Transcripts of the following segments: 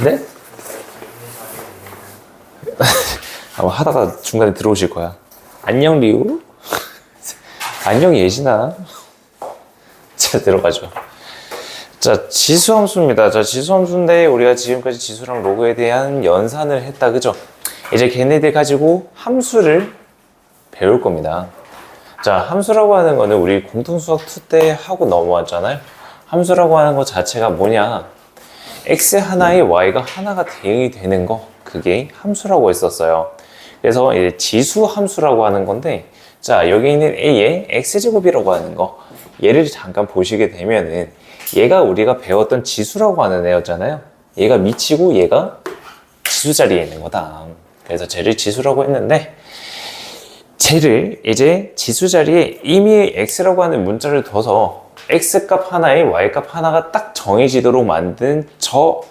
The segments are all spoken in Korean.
네? 아마 하다가 중간에 들어오실 거야. 안녕 리우. 안녕 예진아. 자, 들어가죠. 자, 지수함수입니다. 자, 지수함수인데 우리가 지금까지 지수랑 로그에 대한 연산을 했다, 그죠? 이제 걔네들 가지고 함수를 배울 겁니다. 자, 함수라고 하는 거는 우리 공통수학 2 때 하고 넘어왔잖아요. 함수라고 하는 것 자체가 뭐냐? x 하나에 y가 하나가 대응이 되는 거, 그게 함수라고 했었어요. 그래서 이제 지수 함수라고 하는 건데, 자, 여기 있는 a의 x제곱이라고 하는 거, 얘를 잠깐 보시게 되면은 얘가 우리가 배웠던 지수라고 하는 애였잖아요. 얘가 미치고 얘가 지수 자리에 있는 거다. 그래서 쟤를 지수라고 했는데, 쟤를 이제 지수 자리에 이미 x라고 하는 문자를 둬서 x값 하나에 y값 하나가 딱 정해지도록 만든 저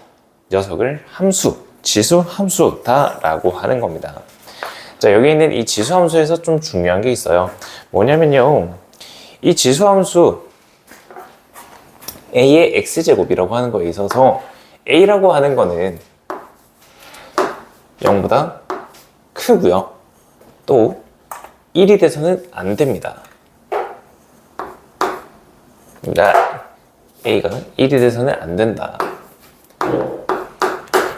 녀석을 함수, 지수 함수다라고 하는 겁니다. 자, 여기 있는 이 지수 함수에서 좀 중요한 게 있어요. 뭐냐면요, 이 지수 함수 a의 x제곱이라고 하는 거에 있어서 a라고 하는 거는 0보다 크고요. 또 1이 돼서는 안 됩니다. 그러니까 a가 1이 돼서는 안 된다.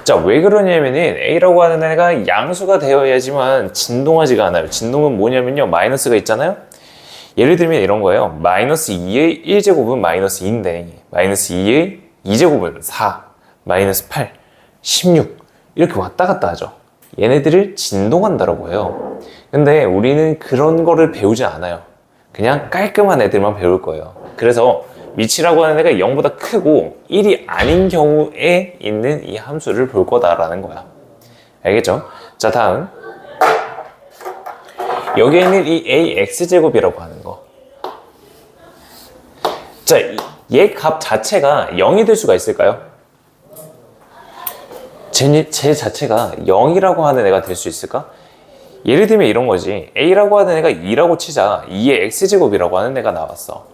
자, 왜 그러냐면은 a라고 하는 애가 양수가 되어야지만 진동하지가 않아요. 진동은 뭐냐면요, 마이너스가 있잖아요. 예를 들면 이런 거예요. 마이너스 2의 1제곱은 마이너스 2인데 마이너스 2의 2제곱은 4, 마이너스 8, 16 이렇게 왔다 갔다 하죠. 얘네들을 진동한다라고 해요. 근데 우리는 그런 거를 배우지 않아요. 그냥 깔끔한 애들만 배울 거예요. 그래서 미치라고 하는 애가 0보다 크고 1이 아닌 경우에 있는 이 함수를 볼 거다라는 거야. 알겠죠? 자, 다음 여기에 있는 이 ax제곱이라고 하는 거. 자, 얘 값 자체가 0이 될 수가 있을까요? 제 자체가 0이라고 하는 애가 될 수 있을까? 예를 들면 이런 거지. a라고 하는 애가 2라고 치자. 2의 x제곱이라고 하는 애가 나왔어.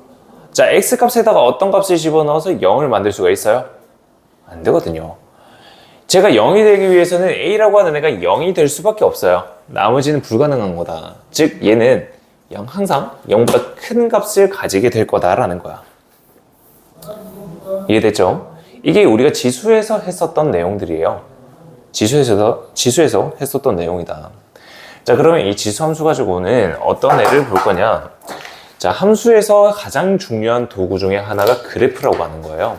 자, x값에다가 어떤 값을 집어넣어서 0을 만들 수가 있어요? 안 되거든요. 제가 0이 되기 위해서는 a라고 하는 애가 0이 될 수밖에 없어요. 나머지는 불가능한 거다. 즉 얘는 항상 0보다 큰 값을 가지게 될 거다라는 거야. 이해됐죠? 이게 우리가 지수에서 했었던 내용들이에요. 지수에서 했었던 내용이다. 자, 그러면 이 지수 함수 가지고는 어떤 애를 볼 거냐? 자, 함수에서 가장 중요한 도구 중에 하나가 그래프라고 하는 거예요.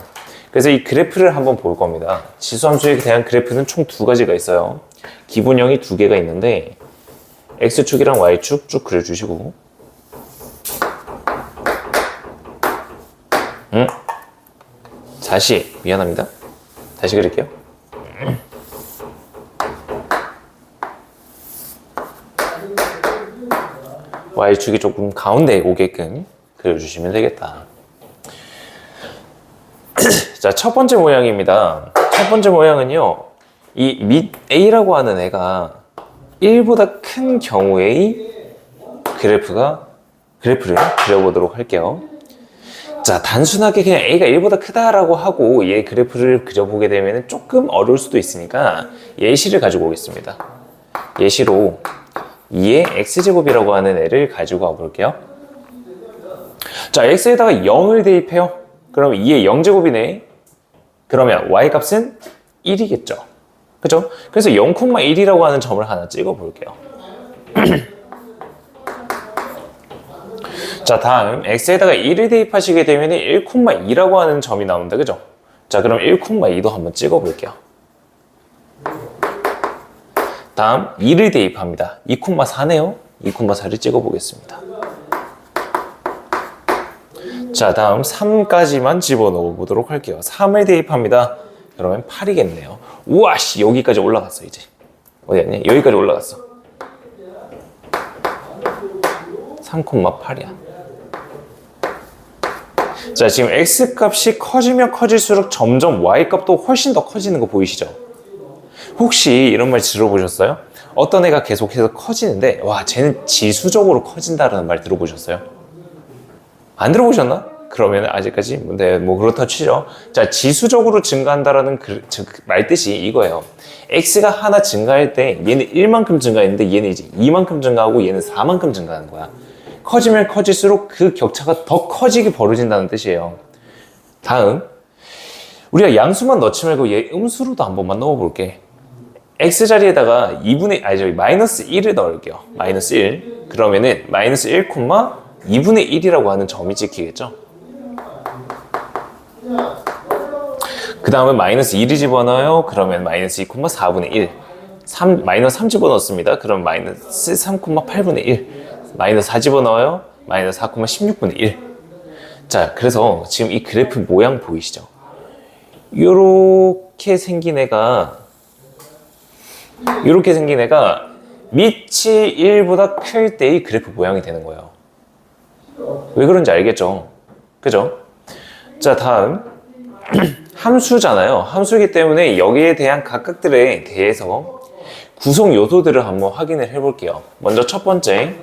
그래서 이 그래프를 한번 볼 겁니다. 지수 함수에 대한 그래프는 총 2가지가 있어요. 기본형이 2개가 있는데 x축이랑 y축 쭉 그려주시고, 다시 미안합니다. 다시 그릴게요. y축이 조금 가운데에 오게끔 그려주시면 되겠다. 자, 첫 번째 모양입니다. 첫 번째 모양은요, 이 밑 a라고 하는 애가 1보다 큰 경우의 그래프를 그려보도록 할게요. 자, 단순하게 그냥 a가 1보다 크다라고 하고 얘 그래프를 그려보게 되면 조금 어려울 수도 있으니까 예시를 가지고 오겠습니다. 예시로 2의 x제곱이라고 하는 애를 가지고 와볼게요. 자, x에다가 0을 대입해요. 그럼 2의 0제곱이네. 그러면 y값은 1이겠죠. 그죠? 그래서 0,1이라고 하는 점을 하나 찍어 볼게요. 자, 다음 x에다가 1을 대입하시게 되면 1,2라고 하는 점이 나온다. 그죠? 자, 그럼 1,2도 한번 찍어 볼게요. 다음 2를 대입합니다. 2,4네요. 2,4를 찍어 보겠습니다. 자, 다음 3까지만 집어넣어 보도록 할게요. 3을 대입합니다. 그러면 8이겠네요. 우와, 씨, 여기까지 올라갔어. 이제 어디 갔냐? 여기까지 올라갔어. 3,8이야. 자, 지금 x값이 커지면 커질수록 점점 y값도 훨씬 더 커지는 거 보이시죠? 혹시 이런 말 들어보셨어요? 어떤 애가 계속해서 커지는데 와, 쟤는 지수적으로 커진다라는 말 들어보셨어요? 안 들어보셨나? 그러면 아직까지 뭐 그렇다 치죠. 자, 지수적으로 증가한다라는 말 뜻이 이거예요. x가 하나 증가할 때 얘는 1만큼 증가했는데 얘는 이제 2만큼 증가하고 얘는 4만큼 증가하는 거야. 커지면 커질수록 그 격차가 더 커지게 벌어진다는 뜻이에요. 다음, 우리가 양수만 넣지 말고 얘 음수로도 한 번만 넣어볼게. x 자리에다가 마이너스 1을 넣을게요. 마이너스 1. 그러면은 마이너스 1, 2분의 1이라고 하는 점이 찍히겠죠. 그 다음에 마이너스 1을 집어넣어요. 그러면 마이너스 2, 4분의 1. 마이너스 3 집어넣습니다. 그럼 마이너스 3, 8분의 1. 마이너스 4 집어넣어요. 마이너스 4, 16분의 1. 자, 그래서 지금 이 그래프 모양 보이시죠? 요렇게 생긴 애가 밑이 1보다 클 때의 그래프 모양이 되는 거예요. 왜 그런지 알겠죠? 그죠? 자, 다음 함수잖아요. 함수이기 때문에 여기에 대한 각각들에 대해서 구성 요소들을 한번 확인을 해볼게요. 먼저 첫 번째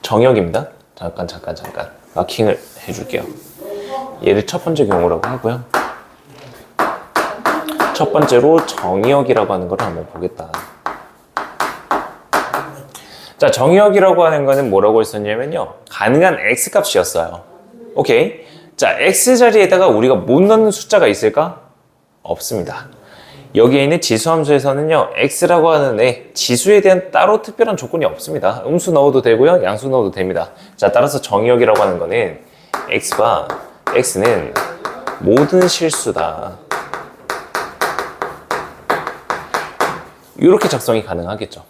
정역입니다. 잠깐 마킹을 해줄게요. 얘를 첫 번째 경우라고 하고요. 첫 번째로 정역이라고 하는 걸 한번 보겠다. 자, 정역이라고 하는 거는 뭐라고 했었냐면요, 가능한 x값이었어요. 오케이. 자, x 자리에다가 우리가 못 넣는 숫자가 있을까? 없습니다. 여기에 있는 지수함수에서는요, x라고 하는 지수에 대한 따로 특별한 조건이 없습니다. 음수 넣어도 되고요, 양수 넣어도 됩니다. 자, 따라서 정역이라고 하는 거는 x는 모든 실수다. 이렇게 작성이 가능하겠죠.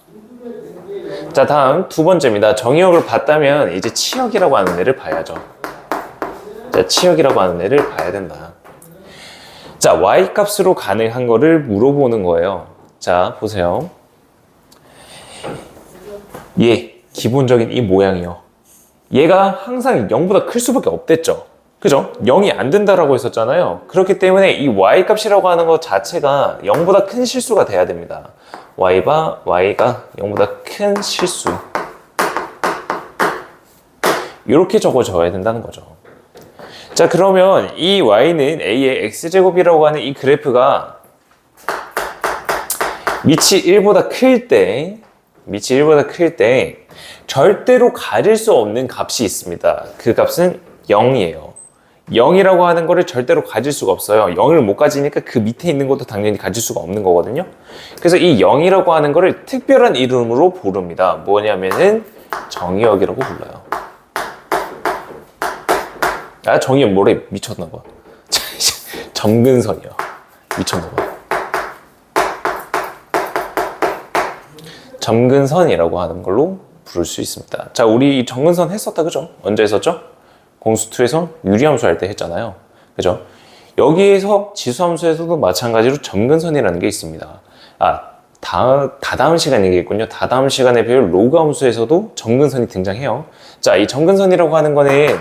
자, 다음 두 번째입니다. 정의역을 봤다면 이제 치역이라고 하는 애를 봐야죠. 자, 치역이라고 하는 애를 봐야 된다. 자, y값으로 가능한 거를 물어보는 거예요. 자, 보세요. 기본적인 이 모양이요. 얘가 항상 0보다 클 수밖에 없댔죠. 그죠? 0이 안 된다라고 했었잖아요. 그렇기 때문에 이 y값이라고 하는 것 자체가 0보다 큰 실수가 돼야 됩니다. y가 0보다 큰 실수. 이렇게 적어줘야 된다는 거죠. 자, 그러면 이 y는 a의 x제곱이라고 하는 이 그래프가 밑이 1보다 클 때 절대로 가릴 수 없는 값이 있습니다. 그 값은 0이에요. 0이라고 하는 거를 절대로 가질 수가 없어요. 0을 못 가지니까 그 밑에 있는 것도 당연히 가질 수가 없는 거거든요. 그래서 이 0이라고 하는 거를 특별한 이름으로 부릅니다. 뭐냐면은 정의역이라고 불러요. 아, 정의역 뭐래? 미쳤나봐. 점근선이요. 미쳤나봐. 점근선이라고 하는 걸로 부를 수 있습니다. 자, 우리 이 점근선 했었다, 그죠? 언제 했었죠? 공수2에서 유리함수 할 때 했잖아요. 그죠? 여기에서 지수함수에서도 마찬가지로 점근선이라는 게 있습니다. 다다음 시간 얘기겠군요. 다다음 시간에 배울 로그 함수에서도 점근선이 등장해요. 자, 이 점근선이라고 하는 거는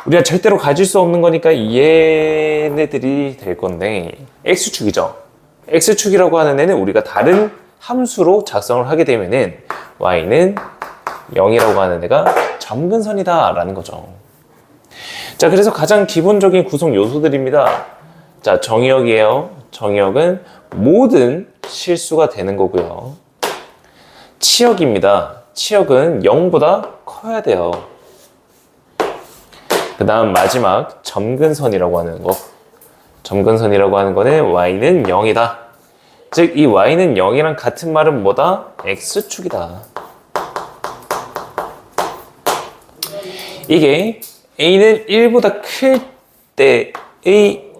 우리가 절대로 가질 수 없는 거니까 얘네들이 될 건데, x축이죠. x축이라고 하는 애는 우리가 다른 함수로 작성을 하게 되면은 y는 0이라고 하는 애가 점근선이다 라는 거죠. 자, 그래서 가장 기본적인 구성 요소들입니다. 자, 정의역이에요. 정의역은 모든 실수가 되는 거고요. 치역입니다. 치역은 0보다 커야 돼요. 그 다음 마지막 점근선이라고 하는 거. 점근선이라고 하는 거는 y는 0이다. 즉, 이 y는 0이랑 같은 말은 뭐다? x축이다. 이게 a는 1보다 클 때의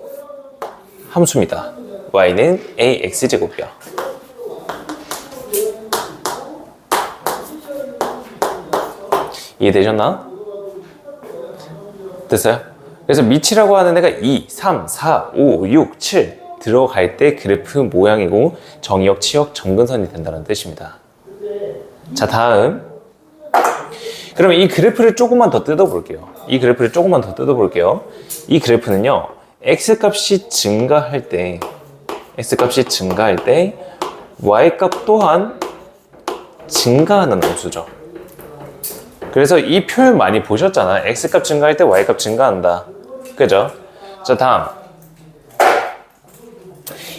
함수입니다. y는 ax제곱이야. 이해되셨나? 됐어요? 그래서 밑이라고 하는 애가 2, 3, 4, 5, 6, 7 들어갈 때 그래프 모양이고 정의역, 치역, 점근선이 된다는 뜻입니다. 자, 다음. 그러면 이 그래프를 조금만 더 뜯어볼게요. 이 그래프는요, x값이 증가할 때 y값 또한 증가하는 함수죠. 그래서 이 표현 많이 보셨잖아. x값 증가할 때 y값 증가한다. 그죠? 자, 다음.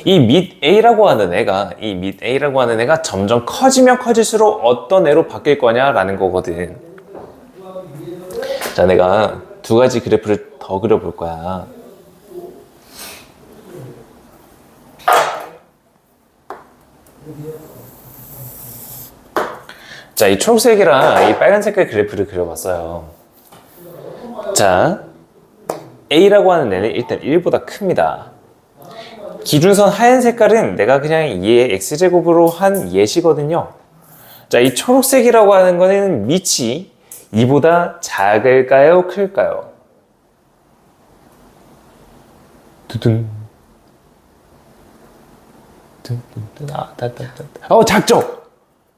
이 밑 a라고 하는 애가 점점 커지면 커질수록 어떤 애로 바뀔 거냐라는 거거든. 자, 내가 두 가지 그래프를 더 그려볼 거야. 자, 이 초록색이랑 이 빨간 색깔 그래프를 그려봤어요. 자, A라고 하는 애는 일단 1보다 큽니다. 기준선 하얀 색깔은 내가 그냥 얘의 X제곱으로 한 예시거든요. 자, 이 초록색이라고 하는 거는 밑이 2보다 작을까요? 클까요? 두둥. 작죠?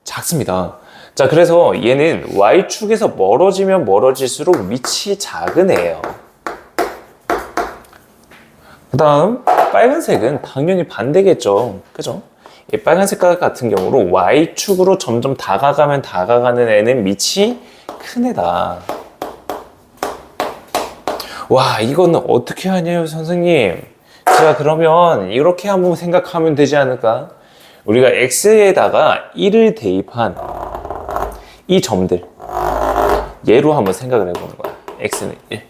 작습니다. 자, 그래서 얘는 Y축에서 멀어지면 멀어질수록 밑이 작은 애예요. 그 다음 빨간색은 당연히 반대겠죠. 그죠? 이 빨간색 같은 경우로 Y축으로 점점 다가가면 다가가는 애는 밑이 큰 애다. 와, 이거는 어떻게 하냐요, 선생님? 자, 그러면 이렇게 한번 생각하면 되지 않을까? 우리가 X에다가 1을 대입한 이 점들, 얘로 한번 생각을 해보는 거야. X는 1.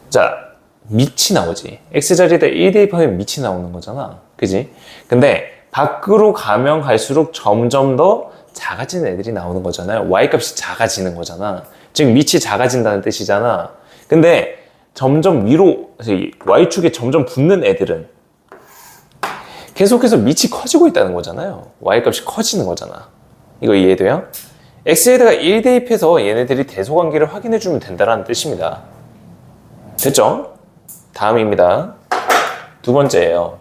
자, 밑이 나오지. X자리에다 1 대입하면 밑이 나오는 거잖아. 그지? 근데 밖으로 가면 갈수록 점점 더 작아지는 애들이 나오는 거잖아요. Y값이 작아지는 거잖아. 즉 밑이 작아진다는 뜻이잖아. 근데 점점 위로, Y축에 점점 붙는 애들은 계속해서 밑이 커지고 있다는 거잖아요. Y값이 커지는 거잖아. 이거 이해돼요? X에다가 1 대입해서 얘네들이 대소관계를 확인해주면 된다는 뜻입니다. 됐죠? 다음입니다. 두 번째예요.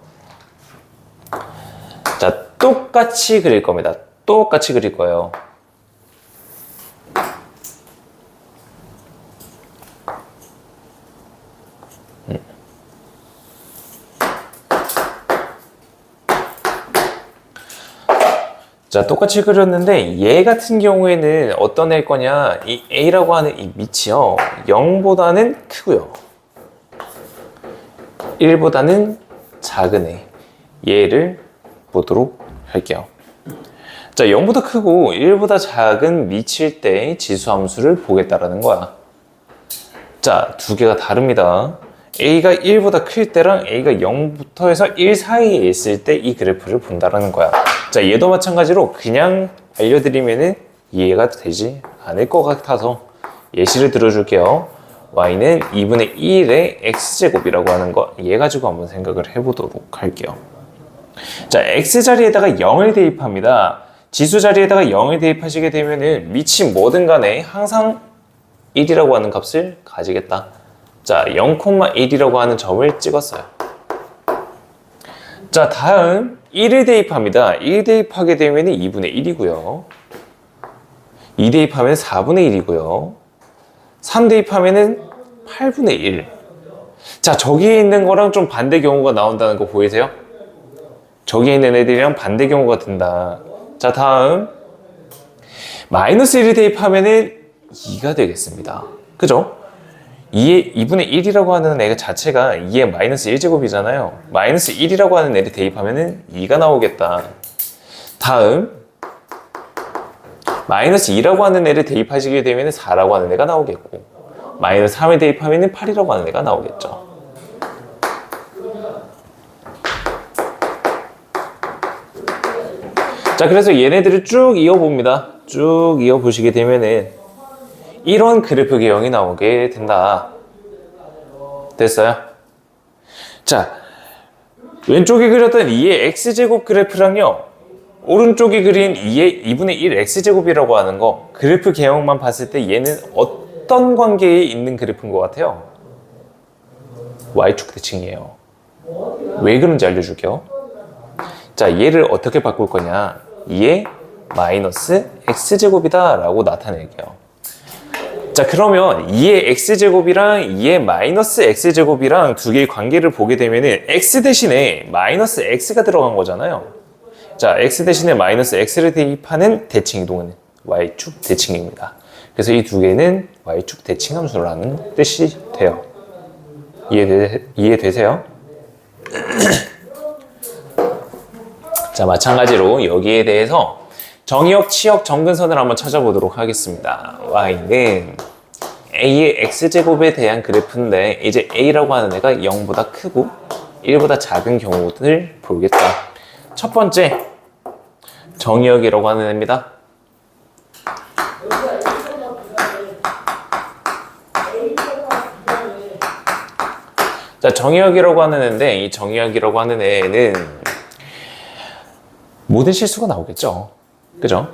자, 똑같이 그릴 겁니다. 똑같이 그릴 거예요. 자, 똑같이 그렸는데 얘 같은 경우에는 어떤 애일 거냐, 이 A라고 하는 이 밑이요 0보다는 크고요 1보다는 작은 애, 얘를 보도록 할게요. 자, 0보다 크고 1보다 작은 밑일 때 지수함수를 보겠다라는 거야. 자, 두 개가 다릅니다. A가 1보다 클 때랑 A가 0부터 해서 1 사이에 있을 때 이 그래프를 본다라는 거야. 자, 얘도 마찬가지로 그냥 알려드리면은 이해가 되지 않을 것 같아서 예시를 들어줄게요. Y는 2분의 1의 X제곱이라고 하는 거, 얘 가지고 한번 생각을 해보도록 할게요. 자, X자리에다가 0을 대입합니다. 지수 자리에다가 0을 대입하시게 되면은 밑이 뭐든 간에 항상 1이라고 하는 값을 가지겠다. 자, 0,1이라고 하는 점을 찍었어요. 자, 다음 1을 대입합니다. 1 대입하게 되면 2분의 1이고요. 2 대입하면 4분의 1이고요. 3 대입하면 8분의 1. 자, 저기에 있는 거랑 좀 반대 경우가 나온다는 거 보이세요? 저기에 있는 애들이랑 반대 경우가 든다. 자, 다음 마이너스 1을 대입하면 2가 되겠습니다. 그죠? 2분의 1이라고 하는 애 자체가 2의 마이너스 1제곱이잖아요. 마이너스 1이라고 하는 애를 대입하면 2가 나오겠다. 다음 마이너스 2라고 하는 애를 대입하시게 되면 4라고 하는 애가 나오겠고, 마이너스 3을 대입하면 8이라고 하는 애가 나오겠죠. 자, 그래서 얘네들을 쭉 이어봅니다. 쭉 이어보시게 되면은 이런 그래프 개형이 나오게 된다. 됐어요? 자, 왼쪽에 그렸던 2의 x제곱 그래프랑요, 오른쪽에 그린 2의 2분의 1 x제곱이라고 하는 거, 그래프 개형만 봤을 때 얘는 어떤 관계에 있는 그래프인 것 같아요? y축 대칭이에요. 왜 그런지 알려줄게요. 자, 얘를 어떻게 바꿀 거냐, 2의 마이너스 x제곱이다 라고 나타낼게요. 자, 그러면 2의 x제곱이랑 2의 마이너스 x제곱이랑 두 개의 관계를 보게 되면은 x 대신에 마이너스 x가 들어간 거잖아요. 자, x 대신에 마이너스 x를 대입하는 대칭 이동은 y축 대칭입니다. 그래서 이 두 개는 y축 대칭함수라는 뜻이 돼요. 이해되세요? 자, 마찬가지로 여기에 대해서 정의역, 치역, 점근선을 한번 찾아보도록 하겠습니다. y는 a의 x제곱에 대한 그래프인데 이제 a라고 하는 애가 0보다 크고 1보다 작은 경우를 보겠다. 첫 번째 정의역이라고 하는 애입니다. 자, 정의역이라고 하는 애인데 이 정의역이라고 하는 애는 모든 실수가 나오겠죠. 그죠?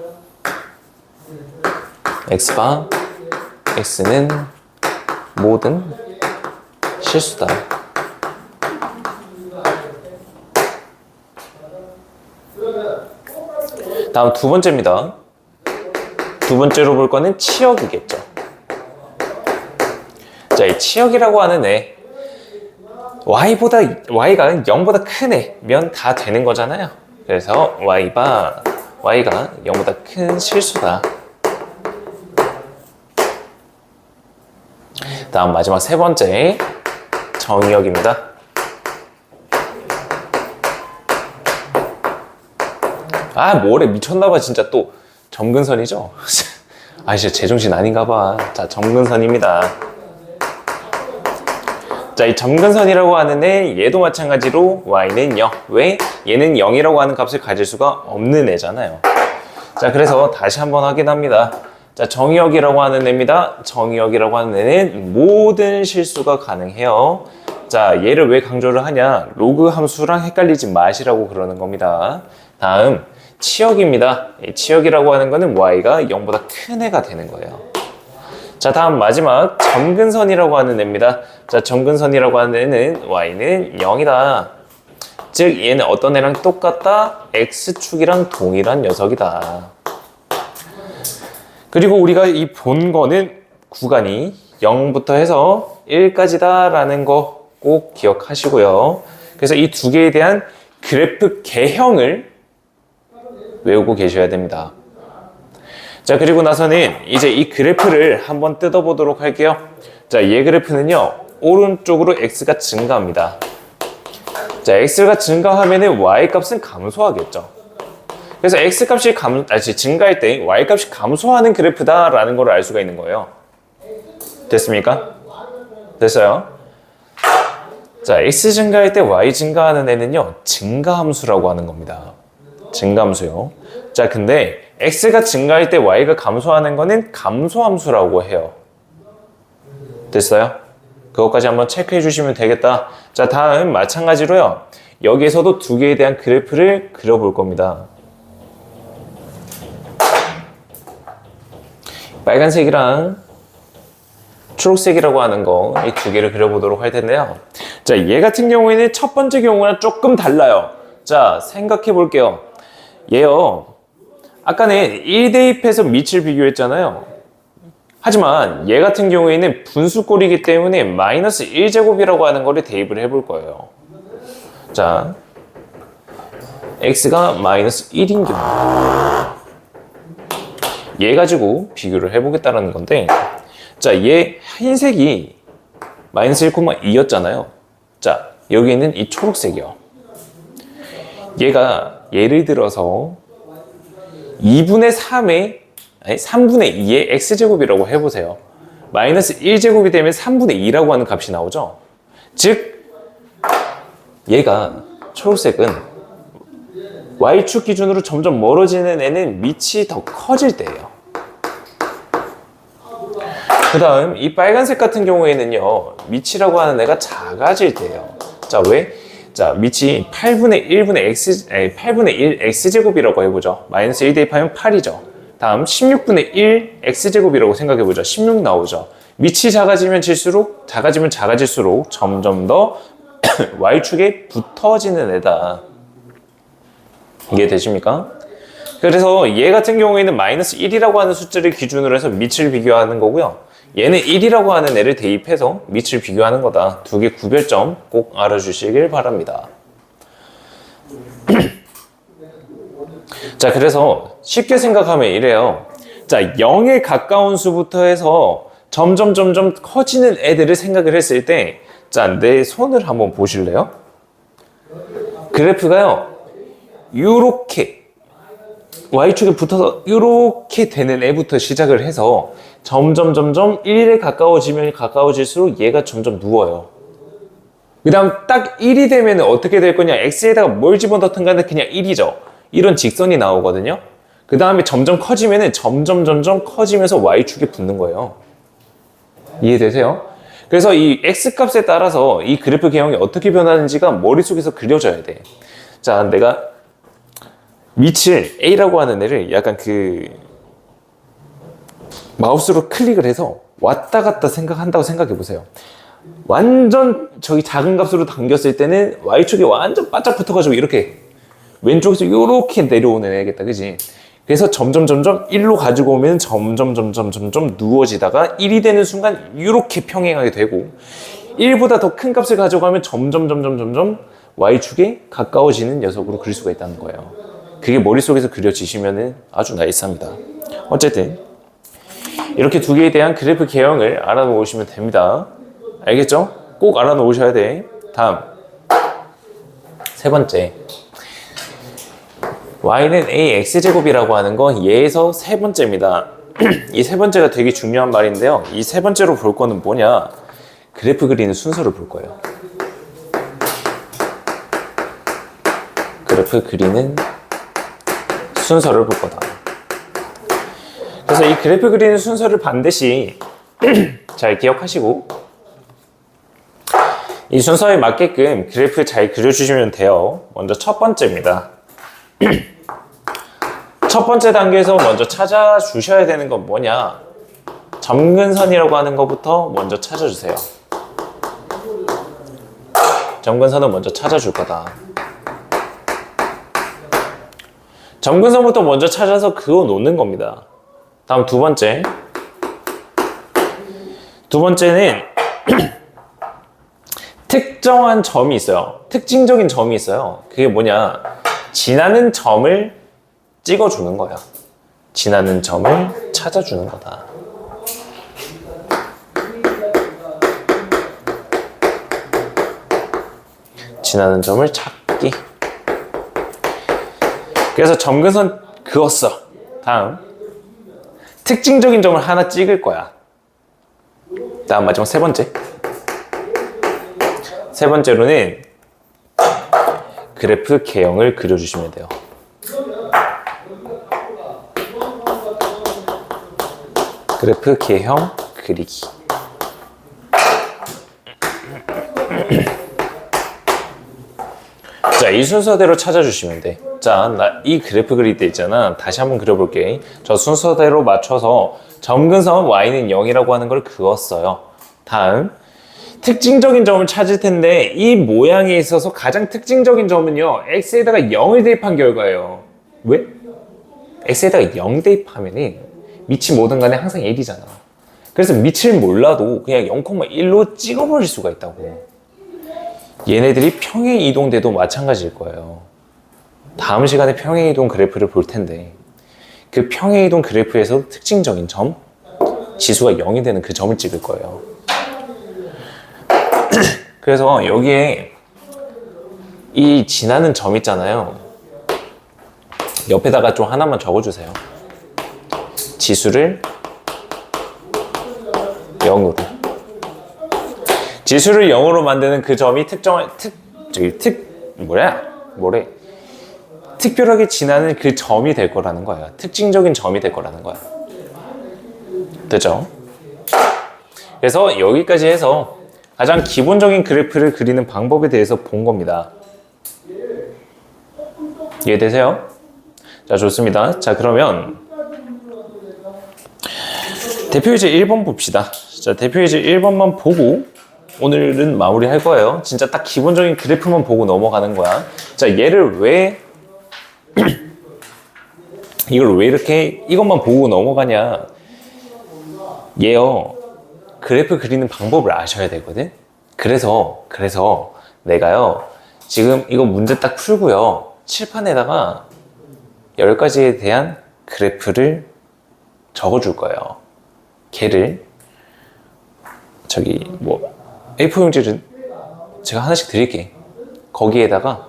x바 x는 모든 실수다. 다음 두 번째입니다. 두 번째로 볼 거는 치역이겠죠. 자, 이 치역이라고 하는 애 y가 0보다 큰 애면 다 되는 거잖아요. 그래서 y가 0보다 큰 실수다. 다음 마지막 세 번째 정의역입니다. 아, 뭐래, 미쳤나봐. 진짜 또 점근선이죠? 아, 진짜 제정신 아닌가봐. 자, 점근선입니다. 자, 이 점근선이라고 하는 애, 얘도 마찬가지로 y는 0. 왜? 얘는 0이라고 하는 값을 가질 수가 없는 애잖아요. 자, 그래서 다시 한번 확인합니다. 자, 정의역이라고 하는 애입니다. 정의역이라고 하는 애는 모든 실수가 가능해요. 자, 얘를 왜 강조를 하냐? 로그 함수랑 헷갈리지 마시라고 그러는 겁니다. 다음, 치역입니다. 이 치역이라고 하는 거는 y가 0보다 큰 애가 되는 거예요. 자, 다음 마지막 점근선이라고 하는 애입니다. 자, 점근선이라고 하는 애는 y는 0이다. 즉 얘는 어떤 애랑 똑같다? x축이랑 동일한 녀석이다. 그리고 우리가 이 본 거는 구간이 0부터 해서 1까지다 라는 거 꼭 기억하시고요. 그래서 이 두 개에 대한 그래프 개형을 외우고 계셔야 됩니다. 자, 그리고 나서는 이제 이 그래프를 한번 뜯어보도록 할게요. 자, 얘 그래프는요, 오른쪽으로 x가 증가합니다. 자, x가 증가하면은 y 값은 감소하겠죠. 그래서 x 값이 증가할 때 y 값이 감소하는 그래프다라는 걸 알 수가 있는 거예요. 됐습니까? 됐어요? 자, x 증가할 때 y 증가하는 애는요, 증가함수라고 하는 겁니다. 증가함수요. 자, 근데 x가 증가할 때 y가 감소하는 거는 감소함수라고 해요. 됐어요? 그것까지 한번 체크해 주시면 되겠다. 자, 다음 마찬가지로요, 여기에서도 두 개에 대한 그래프를 그려볼 겁니다. 빨간색이랑 초록색이라고 하는 거, 이 두 개를 그려보도록 할 텐데요. 자, 얘 같은 경우에는 첫 번째 경우랑 조금 달라요. 자, 생각해 볼게요. 얘요, 아까는 1 대입해서 밑을 비교했잖아요. 하지만 얘 같은 경우에는 분수꼴이기 때문에 마이너스 1제곱이라고 하는 거를 대입을 해볼 거예요. 자, x가 마이너스 1인 경우 얘 가지고 비교를 해보겠다는 건데, 자, 얘 흰색이 마이너스 1,2였잖아요. 자, 여기 있는 이 초록색이요. 얘가 예를 들어서 3분의 2의 x제곱이라고 해보세요. 마이너스 1제곱이 되면 3분의 2라고 하는 값이 나오죠. 즉, 얘가 초록색은 y축 기준으로 점점 멀어지는 애는 밑이 더 커질 때예요. 그 다음 이 빨간색 같은 경우에는요, 밑이라고 하는 애가 작아질 때예요. 자, 왜? 자, 밑이 8분의 1 x제곱이라고 해보죠. 마이너스 1 대입하면 8이죠. 다음 16분의 1 x제곱이라고 생각해보죠. 16 나오죠. 밑이 작아지면 작아질수록 점점 더 y축에 붙어지는 애다. 이해되십니까? 그래서 얘 같은 경우에는 마이너스 1이라고 하는 숫자를 기준으로 해서 밑을 비교하는 거고요. 얘는 1이라고 하는 애를 대입해서 밑을 비교하는 거다. 두 개 구별점 꼭 알아주시길 바랍니다. 자, 그래서 쉽게 생각하면 이래요. 자, 0에 가까운 수부터 해서 점점 커지는 애들을 생각을 했을 때, 자, 내 손을 한번 보실래요? 그래프가요, 요렇게 Y축에 붙어서 요렇게 되는 애부터 시작을 해서 점점 1에 가까워지면 가까워질수록 얘가 점점 누워요. 그 다음 딱 1이 되면 어떻게 될 거냐, X에다가 뭘 집어넣든 간에 그냥 1이죠. 이런 직선이 나오거든요. 그 다음에 점점 커지면은 점점 커지면서 Y축에 붙는 거예요. 이해되세요? 그래서 이 X값에 따라서 이 그래프 개형이 어떻게 변하는지가 머릿속에서 그려져야 돼. 자, 내가 밑을 A라고 하는 애를 약간 그 마우스로 클릭을 해서 왔다 갔다 생각한다고 생각해 보세요. 완전 저기 작은 값으로 당겼을 때는 Y축에 완전 바짝 붙어가지고 이렇게 왼쪽에서 이렇게 내려오는 애겠다, 그지? 그래서 점점 1로 가지고 오면 점점 누워지다가 1이 되는 순간 이렇게 평행하게 되고, 1보다 더 큰 값을 가져가면 점점 Y축에 가까워지는 녀석으로 그릴 수가 있다는 거예요. 그게 머릿속에서 그려지시면 아주 나이스합니다. 어쨌든 이렇게 두 개에 대한 그래프 개형을 알아놓으시면 됩니다. 알겠죠? 꼭 알아놓으셔야 돼. 다음 세 번째, y는 ax제곱이라고 하는 건 얘에서 세 번째입니다. 이 세 번째가 되게 중요한 말인데요. 이 세 번째로 볼 거는 뭐냐? 그래프 그리는 순서를 볼 거예요. 그래프 그리는 순서를 볼 거다. 그래서 이 그래프 그리는 순서를 반드시 잘 기억하시고 이 순서에 맞게끔 그래프 잘 그려주시면 돼요. 먼저 첫 번째입니다. 첫 번째 단계에서 먼저 찾아주셔야 되는 건 뭐냐? 점근선이라고 하는 것부터 먼저 찾아주세요. 점근선을 먼저 찾아줄 거다. 점근선부터 먼저 찾아서 그어 놓는 겁니다. 다음 두 번째. 두 번째는 특정한 점이 있어요. 특징적인 점이 있어요. 그게 뭐냐? 지나는 점을 찍어주는 거야. 지나는 점을 찾아주는 거다. 지나는 점을 찾기. 그래서 점근선 그었어. 다음 특징적인 점을 하나 찍을 거야. 다음 마지막 세 번째. 세 번째로는 그래프 개형을 그려주시면 돼요. 그래프 개형 그리기. 자, 이 순서대로 찾아주시면 돼. 자, 나 이 그래프 그릴 때 있잖아. 다시 한번 그려볼게. 저 순서대로 맞춰서 점근선 y는 0이라고 하는 걸 그었어요. 다음 특징적인 점을 찾을 텐데 이 모양에 있어서 가장 특징적인 점은요, x에다가 0을 대입한 결과예요. 왜? x에다가 0 대입하면은 밑이 뭐든 간에 항상 1이잖아. 그래서 밑을 몰라도 그냥 0,1로 찍어버릴 수가 있다고. 얘네들이 평행 이동돼도 마찬가지일 거예요. 다음 시간에 평행 이동 그래프를 볼 텐데 그 평행 이동 그래프에서 특징적인 점, 지수가 0이 되는 그 점을 찍을 거예요. 그래서 여기에 이 지나는 점 있잖아요. 옆에다가 좀 하나만 적어주세요. 지수를 0으로. 지수를 0으로 만드는 그 점이 특별하게 지나는 그 점이 될 거라는 거야. 특징적인 점이 될 거라는 거야. 됐죠? 그래서 여기까지 해서 가장 기본적인 그래프를 그리는 방법에 대해서 본 겁니다. 이해되세요? 자, 좋습니다. 자, 그러면 대표이제 1번 봅시다. 자, 대표이제 1번만 보고 오늘은 마무리 할 거예요. 진짜 딱 기본적인 그래프만 보고 넘어가는 거야. 자, 얘를 왜 이걸 왜 이렇게 이것만 보고 넘어가냐? 얘요, 그래프 그리는 방법을 아셔야 되거든. 그래서 내가요 지금 이거 문제 딱 풀고요 칠판에다가 10가지에 대한 그래프를 적어줄 거예요. 걔를 저기 뭐 A4 용지를 제가 하나씩 드릴게. 거기에다가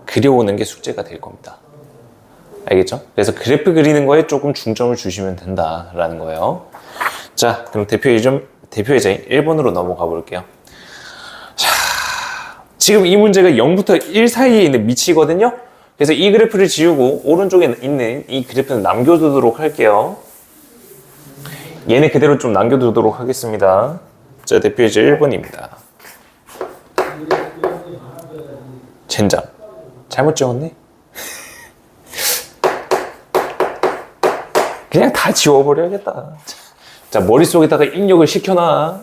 그려오는 게 숙제가 될 겁니다. 알겠죠? 그래서 그래프 그리는 거에 조금 중점을 주시면 된다라는 거예요. 자, 그럼 대표 예제인 1번으로 넘어가 볼게요. 자, 지금 이 문제가 0부터 1 사이에 있는 미치거든요. 그래서 이 그래프를 지우고 오른쪽에 있는 이 그래프는 남겨두도록 할게요. 얘는 그대로 좀 남겨두도록 하겠습니다. 자, 대표 예제 1번입니다. 젠장. 잘못 적었네? 그냥 다 지워버려야겠다. 자, 머릿속에다가 입력을 시켜놔.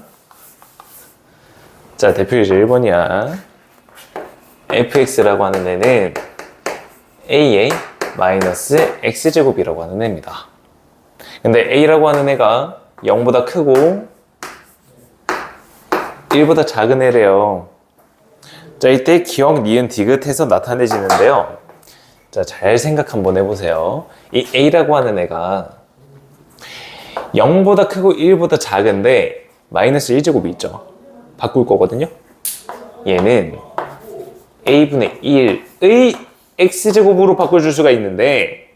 자, 대표 예제 1번이야. fx라고 하는 애는 a의 마이너스 x제곱이라고 하는 애입니다. 근데 a라고 하는 애가 0보다 크고 1보다 작은 애래요. 자, 이때 기억, 니은, 디귿해서 나타내지는데요. 자, 잘 생각 한번 해보세요. 이 a라고 하는 애가 0보다 크고 1보다 작은데 마이너스 1제곱이 있죠. 바꿀 거거든요. 얘는 a분의 1의 x제곱으로 바꿔줄 수가 있는데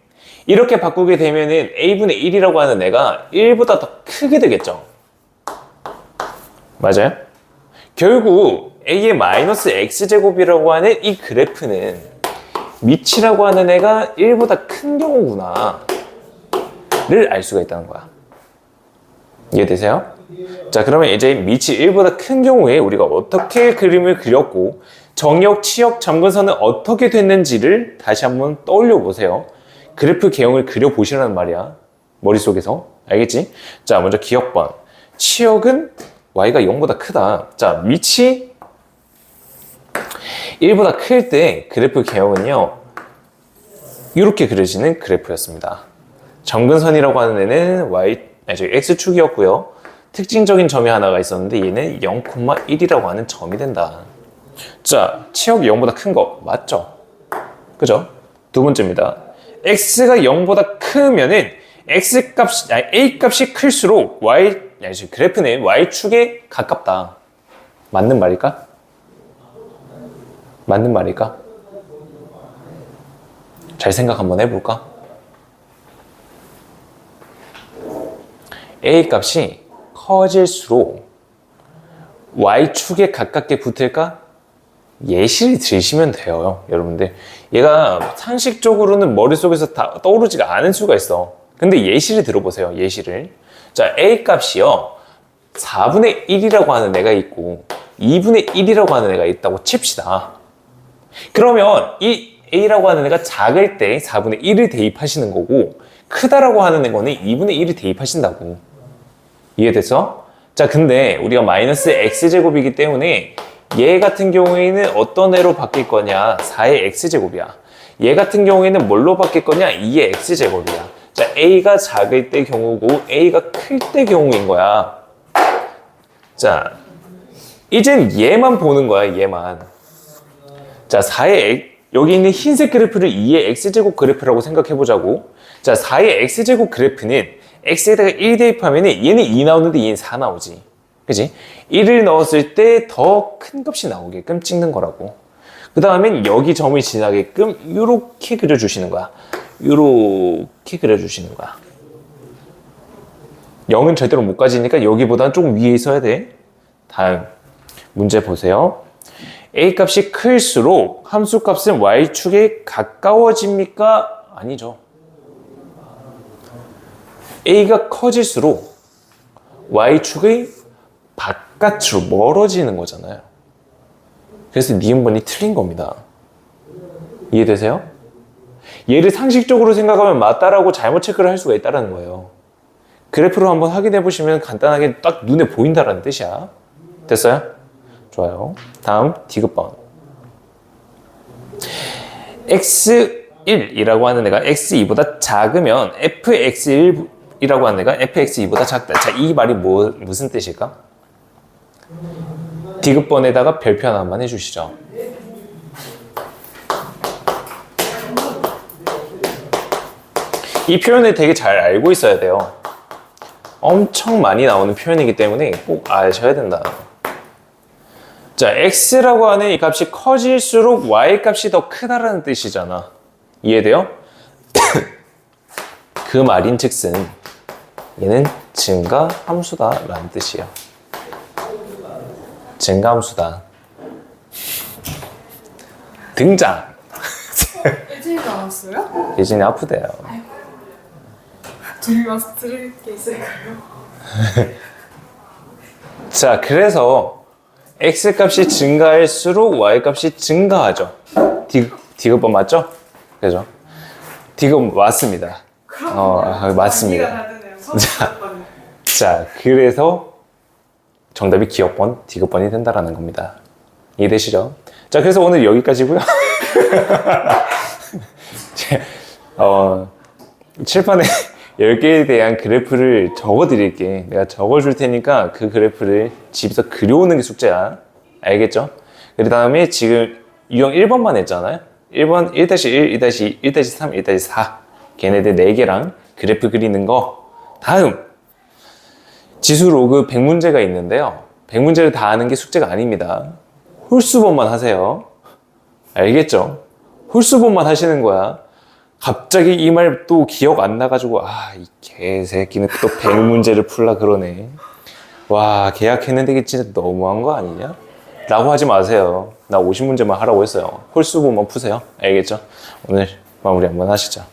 이렇게 바꾸게 되면은 a분의 1이라고 하는 애가 1보다 더 크게 되겠죠. 맞아요? 결국 a의 마이너스 x제곱이라고 하는 이 그래프는 미치라고 하는 애가 1보다 큰 경우구나 를 알 수가 있다는 거야. 이해되세요? 자, 그러면 이제 미치 1보다 큰 경우에 우리가 어떻게 그림을 그렸고 정역, 치역, 점근선은 어떻게 됐는지를 다시 한번 떠올려 보세요. 그래프 개형을 그려보시라는 말이야. 머릿속에서. 알겠지? 자, 먼저 기억번. 치역은 y가 0보다 크다. 자, 미치 1보다 클 때 그래프 개형은요. 이렇게 그려지는 그래프였습니다. 점근선이라고 하는 애는 x축이었고요. 특징적인 점이 하나가 있었는데 얘는 0,1이라고 하는 점이 된다. 자, 치역이 0보다 큰 거 맞죠? 그죠? 두 번째입니다. x가 0보다 크면은 a 값이 클수록 그래프는 y축에 가깝다. 맞는 말일까? 맞는 말일까? 잘 생각 한번 해볼까? a 값이 커질수록 y축에 가깝게 붙을까? 예시를 들으시면 돼요, 여러분들. 얘가 상식적으로는 머릿속에서 다 떠오르지가 않을 수가 있어. 근데 예시를 들어보세요, 예시를. 자, a 값이요 4분의 1이라고 하는 애가 있고 2분의 1이라고 하는 애가 있다고 칩시다. 그러면 이 a라고 하는 애가 작을 때 4분의 1을 대입하시는 거고 크다라고 하는 애는 2분의 1을 대입하신다고. 이해됐어? 자, 근데 우리가 마이너스 x제곱이기 때문에 얘 같은 경우에는 어떤 애로 바뀔 거냐? 4의 x제곱이야. 얘 같은 경우에는 뭘로 바뀔 거냐? 2의 x제곱이야. 자, a가 작을 때 경우고 a가 클 때 경우인 거야. 자, 이젠 얘만 보는 거야, 얘만. 자, 4의 여기 있는 흰색 그래프를 2의 x제곱 그래프라고 생각해 보자고. 자, 4의 x제곱 그래프는 x에다가 1 대입하면 얘는 2 나오는데 얘는 4 나오지. 그지? 1을 넣었을 때 더 큰 값이 나오게끔 찍는 거라고. 그 다음엔 여기 점을 지나게끔 이렇게 그려주시는 거야. 이렇게 그려주시는 거야. 0은 절대로 못 가지니까 여기보다는 조금 위에 있어야 돼. 다음 문제 보세요. a 값이 클수록 함수 값은 y축에 가까워집니까? 아니죠. a가 커질수록 y축의 바깥으로 멀어지는 거잖아요. 그래서 니은번이 틀린 겁니다. 이해되세요? 얘를 상식적으로 생각하면 맞다라고 잘못 체크를 할 수가 있다는 거예요. 그래프로 한번 확인해 보시면 간단하게 딱 눈에 보인다는 뜻이야. 됐어요? 좋아요. 다음 디귿번. x1이라고 하는 애가 x2보다 작으면 fx1이라고 하는 애가 fx2보다 작다. 자, 이 말이 무슨 뜻일까? 디귿번에다가 별표 하나만 해주시죠. 이 표현을 되게 잘 알고 있어야 돼요. 엄청 많이 나오는 표현이기 때문에 꼭 아셔야 된다. 자, x라고 하는 이 값이 커질수록 y 값이 더 크다라는 뜻이잖아. 이해돼요? 그 말인 즉슨 얘는 증가함수다 라는 뜻이에요. 증가함수다. 등장! 예진이도 안 왔어요? 예진이 아프대요. 저희 와서 들을 게 있을까요? 자, 그래서 x값이 증가할수록 y값이 증가하죠. 디귿번 맞죠? 그죠? 디귿 맞습니다. 맞습니다. 다르네요. 자, 그래서 정답이 기억번, 디귿번이 된다라는 겁니다. 이해되시죠? 자, 그래서 오늘 여기까지고요. 칠판에 10개에 대한 그래프를 적어 드릴게. 내가 적어 줄 테니까 그 그래프를 집에서 그려오는 게 숙제야. 알겠죠? 그 다음에 지금 유형 1번만 했잖아요. 1번 1-1, 1-2, 1-3, 1-4 걔네들 4개랑 그래프 그리는 거. 다음 지수 로그 100문제가 있는데요. 100문제를 다 하는 게 숙제가 아닙니다. 홀수본만 하세요. 알겠죠? 홀수본만 하시는 거야. 갑자기 이 말 또 기억 안 나가지고 이 개새끼는 또 100문제를 풀라 그러네. 와, 계약했는데 이게 진짜 너무한 거 아니냐? 라고 하지 마세요. 나 50문제만 하라고 했어요. 홀수본만 푸세요. 알겠죠? 오늘 마무리 한번 하시죠.